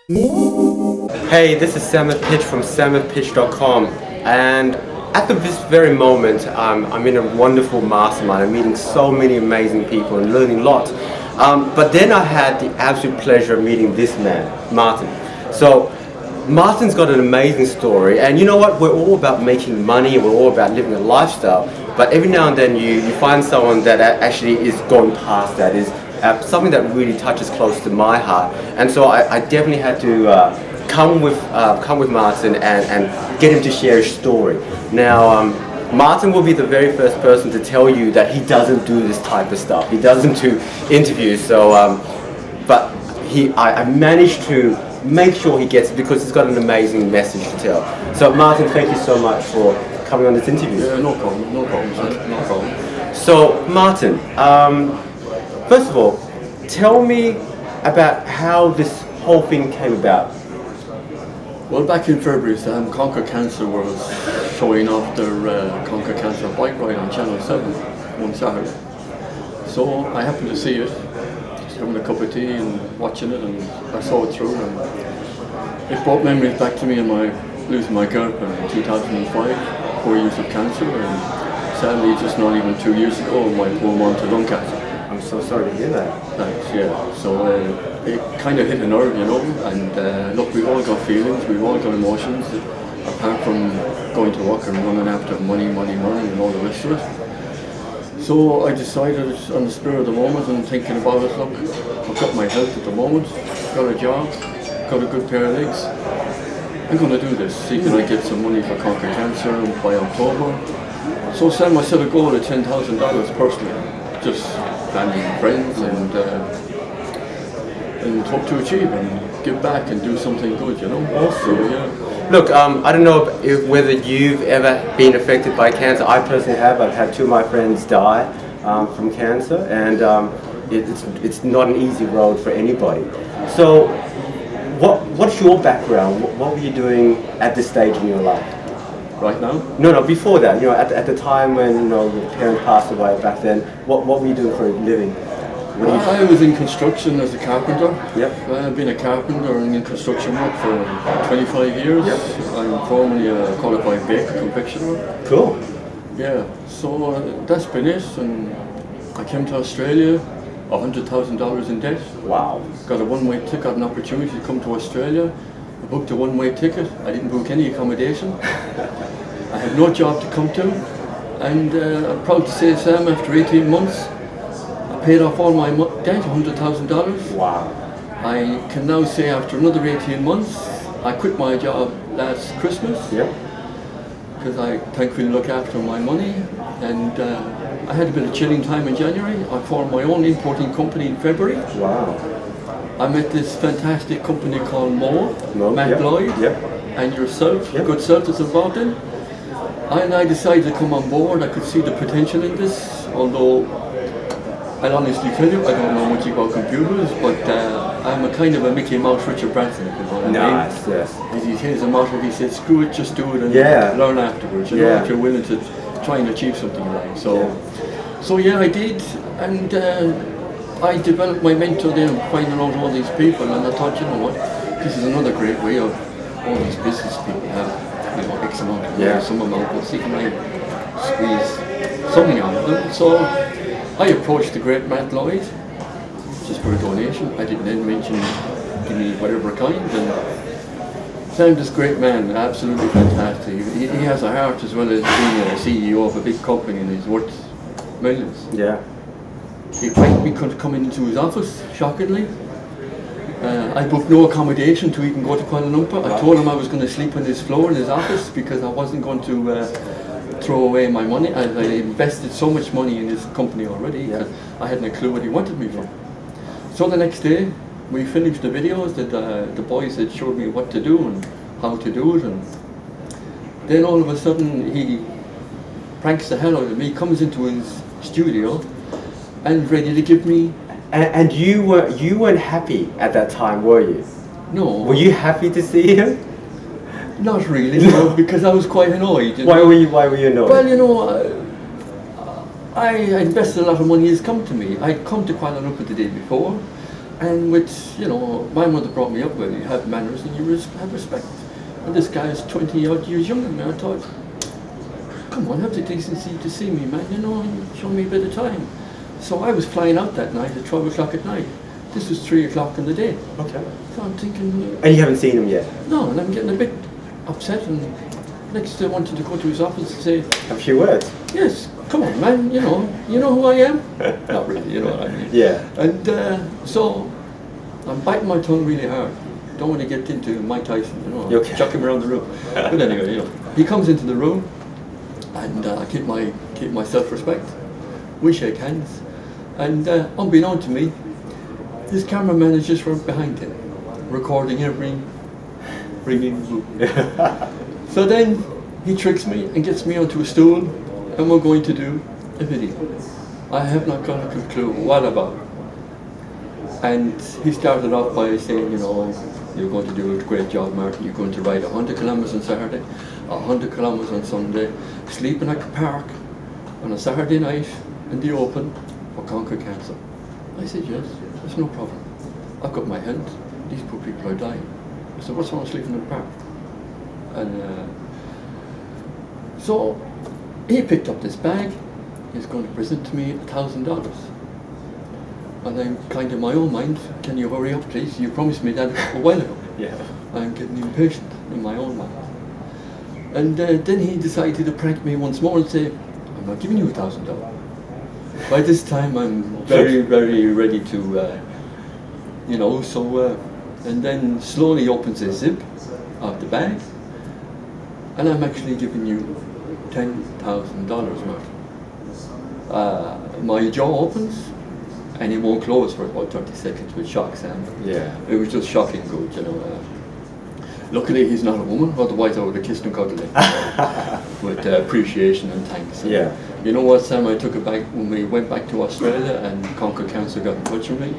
Hey, this is Samith Pich from samithpich.com, and at this very moment, I'm in a wonderful mastermind. I'm meeting so many amazing people and learning a lot. But then I had the absolute pleasure of meeting this man, Martin. So Martin's got an amazing story, and you know what? We're all about making money, we're all about living a lifestyle, but every now and then you find someone that actually is going past that, is something that really touches close to my heart. And so I definitely had to come with Martin and get him to share his story. Now, Martin will be the very first person to tell you that he doesn't do this type of stuff. He doesn't do interviews. So, but I managed to make sure he gets it because he's got an amazing message to tell. So, Martin, thank you so much for coming on this interview. Yeah, no problem, no problem. So, Martin, first of all, tell me about how this whole thing came about. Well, back in February, Conquer Cancer was showing off their Conquer Cancer bike ride on Channel 7 one Saturday. So I happened to see it, just having a cup of tea and watching it, and I saw it through, and it brought memories back to me of losing my girlfriend in 2005, 4 years of cancer, and sadly just not even 2 years ago, my poor mom to lung cancer. I'm so sorry to hear that. Thanks, yeah. So it kind of hit a nerve, you know, and look, we've all got feelings, we've all got emotions, apart from going to work and running after money and all the rest of it. So I decided on the spur of the moment and thinking about it, look, I've got my health at the moment, got a job, got a good pair of legs, I'm going to do this. See, can I get some money for Conquer Cancer by October? So set myself a goal of $10,000 personally, just family and friends, and hope to achieve and give back and do something good, you know. Awesome. So, yeah. Look, I don't know whether you've ever been affected by cancer. I personally have. I've had two of my friends die from cancer, and it's not an easy road for anybody. So, what's your background? What were you doing at this stage in your life? Right now? No, before that. You know, at the time when the parents passed away back then. What were you doing for a living? I was in construction as a carpenter. Yep. I've been a carpenter and in construction work for 25 years. Yep. I'm formerly a qualified baker, confectioner. Cool. Yeah, so that's been it, and I came to Australia, $100,000 in debt. Wow. Got a one-way ticket, got an opportunity to come to Australia. I booked a one-way ticket. I didn't book any accommodation. I had no job to come to, and I'm proud to say, Sam, after 18 months, I paid off all my debt, $100,000. Wow. I can now say after another 18 months, I quit my job last Christmas. Yep. Because I thankfully look after my money, and I had a bit of chilling time in January. I formed my own importing company in February. Wow. I met this fantastic company called Matt yep. Lloyd, Yep. and yourself, Yep. good self is involved in. And I decided to come on board. I could see the potential in this, although I'll honestly tell you, I don't know much about computers, but I'm a kind of a Mickey Mouse Richard Branson, if you know what I mean. Nice, yes. He has a motto, he said, screw it, just do it and learn afterwards, you know, if you're willing to try and achieve something like. So I did, and I developed my mentor there, finding out all these people, and I thought, you know what, this is another great way of all these business people have, X amount of money, some amount, but see, can I squeeze something out of them? So I approached the great Matt Lloyd, just for a donation. I didn't then mention give me whatever kind, and Sam, this great man, absolutely fantastic. He has a heart as well as being a CEO of a big company, and he's worth millions. Yeah. He invited me to come into his office, shockingly. I booked no accommodation to even go to Kuala Lumpur. I told him I was going to sleep on his floor in his office because I wasn't going to throw away my money. I invested so much money in this company already because I hadn't a clue what he wanted me for. So the next day, we finished the videos that the boys had showed me what to do and how to do it, and then all of a sudden he pranks the hell out of me, comes into his studio and ready to give me. And you weren't happy at that time, were you? No. Were you happy to see him? Not really, no, because I was quite annoyed. Why were you annoyed? Well, I invested a lot of money. He's come to me. I'd come to Kuala Lumpur the day before. And with, my mother brought me up well, you have manners and you have respect. And this guy is 20 odd years younger than me. I thought, come on, have the decency to see me, man, show me a bit of time. So I was flying out that night at 12 o'clock at night. This was 3 o'clock in the day. Okay. So I'm thinking... And you haven't seen him yet? No, and I'm getting a bit upset, and next I wanted to go to his office and say... A few words? Yes, come on, man, you know who I am? Not really, you know what I mean. Yeah. And so I'm biting my tongue really hard. Don't want to get into Mike Tyson, Okay. chuck him around the room. But anyway, he comes into the room, and I keep my self-respect. We shake hands, and unbeknown to me, his cameraman is just right behind him, recording every ringing move. So then he tricks me and gets me onto a stool, and we're going to do a video. I have not got a clue what about. And he started off by saying, you're going to do a great job, Martin. You're going to ride 100 kilometers on Saturday, 100 kilometers on Sunday, sleep in a park on a Saturday night in the open for Conquer Cancer. I said, yes, there's no problem. I've got my health. These poor people are dying. I said, what's wrong with sleeping in the park? And so he picked up this bag. He's going to present to me $1,000. And I'm kind of in my own mind, can you hurry up please? You promised me that a while ago. Yeah. I'm getting impatient in my own mind. And then he decided to prank me once more and say, I'm not giving you $1,000. By this time I'm very, very ready to, and then slowly opens his zip of the bag, and I'm actually giving you $10,000, Martin. My jaw opens, and it won't close for about 30 seconds with shock, Sam. Yeah. It was just shocking good, Luckily he's not a woman, otherwise I would have kissed and cuddled him with appreciation and thanks. Yeah. You know what, Sam, I took it back when we went back to Australia and Conquer Cancer got in touch with me.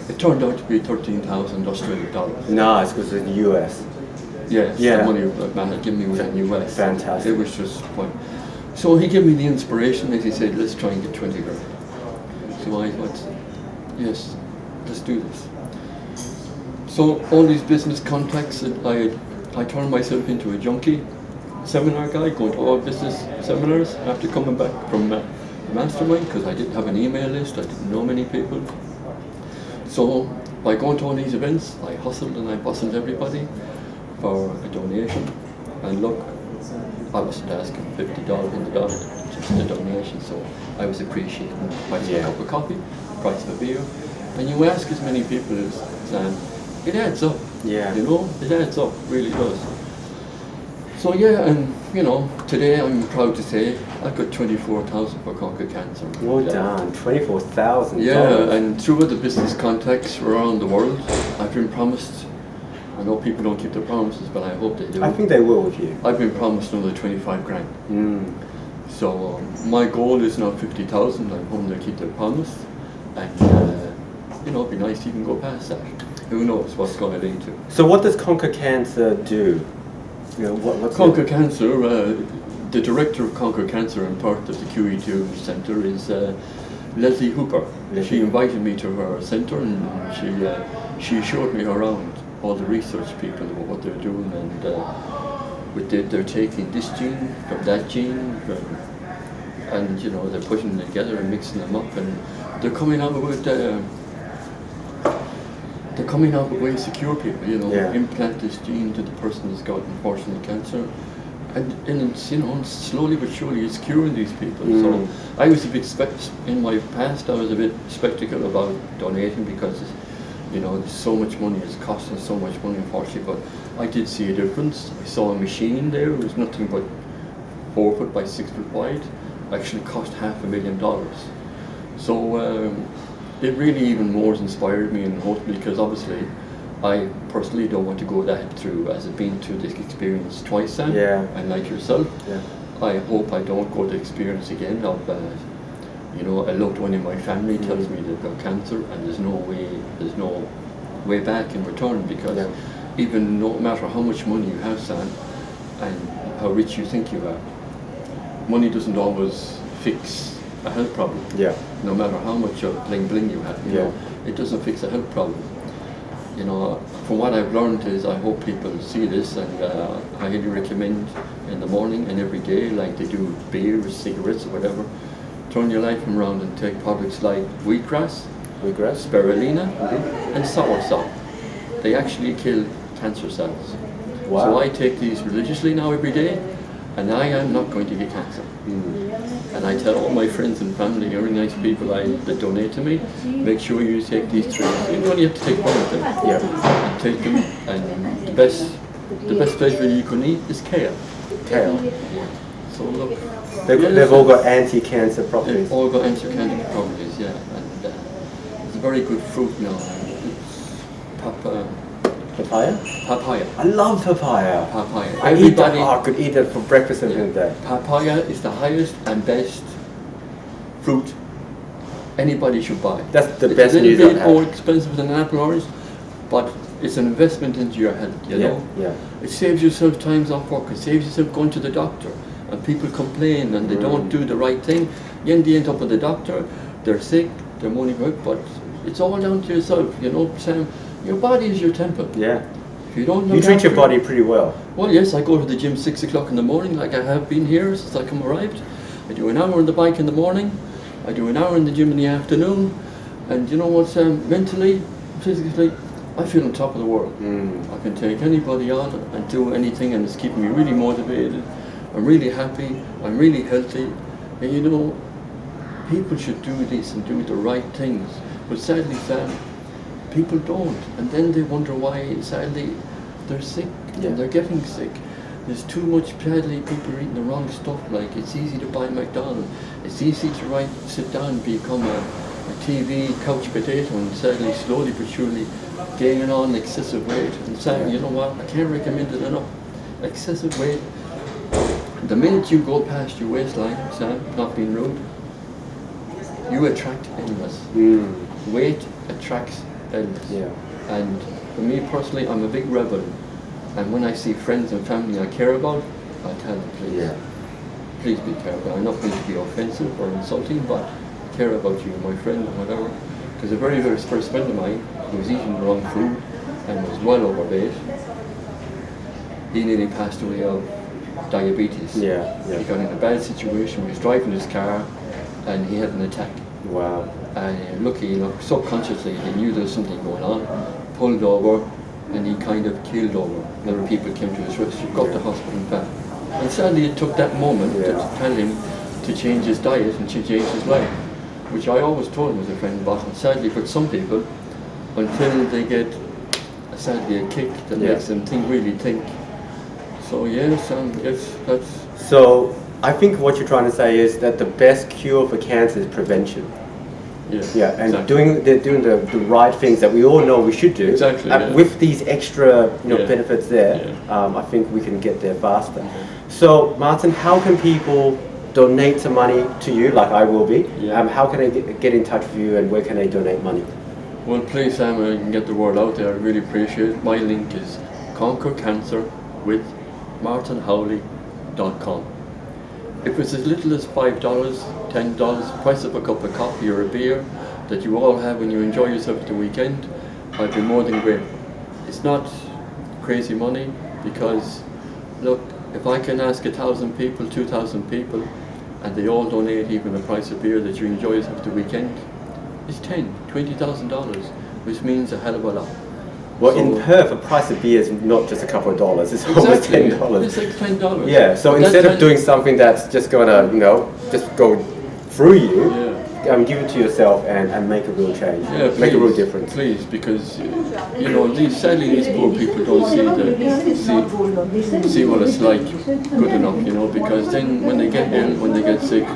It turned out to be 13,000 Australian dollars. No, it's because of the US. Yes, yeah. The money that man had given me was in the US. Fantastic. It was just fun. So he gave me the inspiration and he said, let's try and get 20 grand. So I thought, yes, let's do this. So all these business contacts, I turned myself into a junkie seminar guy, going to all business seminars after coming back from Mastermind, because I didn't have an email list, I didn't know many people. So by going to all these events, I hustled and I bustled everybody for a donation. And look, I wasn't asking $50 in the dollar, just a donation, so I was appreciating the price of a cup of coffee, the price of a beer. And you ask as many people as it adds up. Yeah. It adds up, really does. So yeah, and today I'm proud to say I've got 24,000 for Conquer Cancer. Well done, 24,000. Yeah, and through other business contacts around the world, I've been promised. I know people don't keep their promises, but I hope they do. I think they will with you. I've been promised another 25 grand. So my goal is now 50,000. I'm hoping they keep their promise, and it'd be nice to even go past that. Who knows what's going to lead to. So what does Conquer Cancer do? What's Conquer Cancer, the director of Conquer Cancer and part of the QE2 Centre is Leslie Hooper. She invited me to her centre and she showed me around all the research people about what they're doing, and they're taking this gene from that gene, and they're putting them together and mixing them up, and they're coming out with ways to cure people, implant this gene to the person that's got unfortunately cancer, and it's, slowly but surely it's curing these people. So I was a bit in my past I was a bit skeptical about donating because there's so much money, it's costing so much money unfortunately, but I did see a difference. I saw a machine there, it was nothing but 4 foot by 6 foot wide, actually cost $500,000. So it really even more inspired me and hoped me, because obviously I personally don't want to go that through, as I've been through this experience twice, Sam, and like yourself, I hope I don't go the experience again of a loved one in my family tells me they've got cancer and there's no way back in return, because even no matter how much money you have, Sam, and how rich you think you are, money doesn't always fix a health problem. No matter how much of bling bling you have, it doesn't fix a health problem. You know, from what I've learned is I hope people see this, and I highly recommend in the morning and every day, like they do beers, cigarettes or whatever, turn your life around and take products like wheatgrass, spirulina, and soursop. They actually kill cancer cells. Wow. So I take these religiously now every day, and I am not going to get cancer. And I tell all my friends and family, very nice people that donate to me, make sure you take these 3. You only have to take one of them. Yeah. Take them, and the best vegetable you can eat is kale. Kale. So look, they've all got anti-cancer properties. They've all got anti-cancer properties, yeah. And it's a very good fruit now. Papaya? Papaya. I love papaya. Papaya. I could eat it for breakfast every day. Papaya is the highest and best fruit anybody should buy. That's the best news I've It's a little bit had. more expensive than an apple or orange, but it's an investment into your health, you know? Yeah. It saves yourself times off work, it saves yourself going to the doctor, and people complain and they don't do the right thing. Then they end up with the doctor, they're sick, their money work, but it's all down to yourself, you know, Sam. Your body is your temple. Yeah. If you don't You treat your body pretty well. Well, yes, I go to the gym 6 o'clock in the morning, like I have been here since I arrived. I do an hour on the bike in the morning, I do an hour in the gym in the afternoon, and you know what, Sam, mentally, physically, I feel on top of the world. I can take anybody on and do anything, and it's keeping me really motivated. I'm really happy, I'm really healthy, and you know, people should do this and do the right things. But sadly, Sam, people don't, and then they wonder why, sadly, they're sick, and they're getting sick. There's too much, sadly, people are eating the wrong stuff. Like, it's easy to buy McDonald's, it's easy to sit down and become a TV couch potato, and sadly, slowly but surely, gaining on excessive weight. And sadly, you know what, I can't recommend it enough. Excessive weight, the minute you go past your waistline, Sam, not being rude, you attract illness. Weight attracts illness. Yeah. And for me personally, I'm a big rebel. And when I see friends and family I care about, I tell them, please be careful. I'm not going to be offensive or insulting, but I care about you, my friend, or whatever. Because a very, very first friend of mine who was eating the wrong food and was well overweight, he nearly passed away of diabetes. Yeah. He got in a bad situation. He was driving his car and he had an attack. Wow. And luckily, subconsciously, he knew there was something going on, pulled over, and he kind of keeled over. Other people came to his rescue, got to hospital and back. And sadly, it took that moment to tell him to change his diet and to change his life, which I always told him as a friend. But sadly, for some people, until they get sadly a kick that makes them really think. So yes, that's. So I think what you're trying to say is that the best cure for cancer is prevention. Yeah, and exactly. doing the right things that we all know we should do. Exactly. With these extra benefits there, I think we can get there faster. So Martin, how can people donate some money to you, like I will be? How can they get in touch with you, and where can they donate money? Well, please, Sam, I can get the word out there. I really appreciate it. My link is conquercancerwithmartinhowley.com. If it's as little as $5, $10, price of a cup of coffee or a beer that you all have when you enjoy yourself at the weekend, I'd be more than grateful. It's not crazy money, because look, if I can ask 1,000 people, 2,000 people, and they all donate even the price of beer that you enjoy yourself at the weekend, it's $20,000, which means a hell of a lot. Well, so in Perth, the price of beer is not just a couple of dollars; it's almost $10. It's like $10. Yeah. So instead of doing something that's just gonna, just go through you, give it to yourself and make a real change. Yeah, please, make a real difference. Please, because sadly these poor people don't see what it's like good enough, because then when they get ill, when they get sick,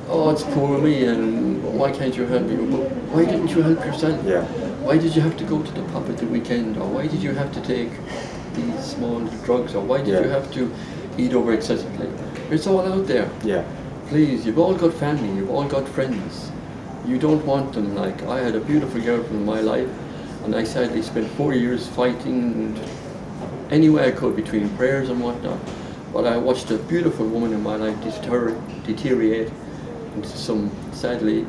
oh, it's poor me, and why can't you help me? But why didn't you help yourself? Yeah. Why did you have to go to the pub at the weekend? Or why did you have to take these small drugs? Or why did you have to eat over excessively? It's all out there. Yeah. Please, you've all got family, you've all got friends. You don't want them. Like, I had a beautiful girlfriend in my life, and I sadly spent 4 years fighting any way I could between prayers and whatnot. But I watched a beautiful woman in my life deteriorate into some, sadly,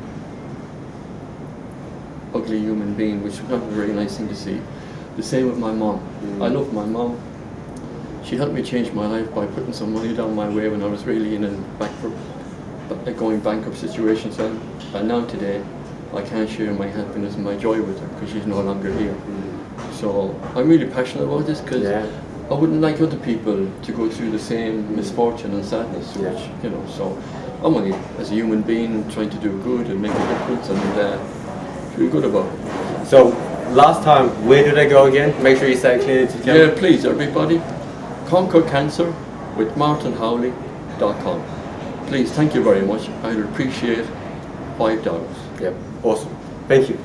ugly human being, which was not a very nice thing to see. The same with my mom. I love my mom. She helped me change my life by putting some money down my way when I was really in a going bankrupt situation. And now today, I can't share my happiness and my joy with her because she's no longer here. So I'm really passionate about this because I wouldn't like other people to go through the same misfortune and sadness, which, you know, so I'm only, as a human being, trying to do good and make a difference and feel good about it. So, last time, where did I go again? Make sure you say it clearly to Tim. Yeah, please, everybody, conquer cancer with martinhowley.com. Please, thank you very much. I'd appreciate $5. Yep, awesome. Thank you.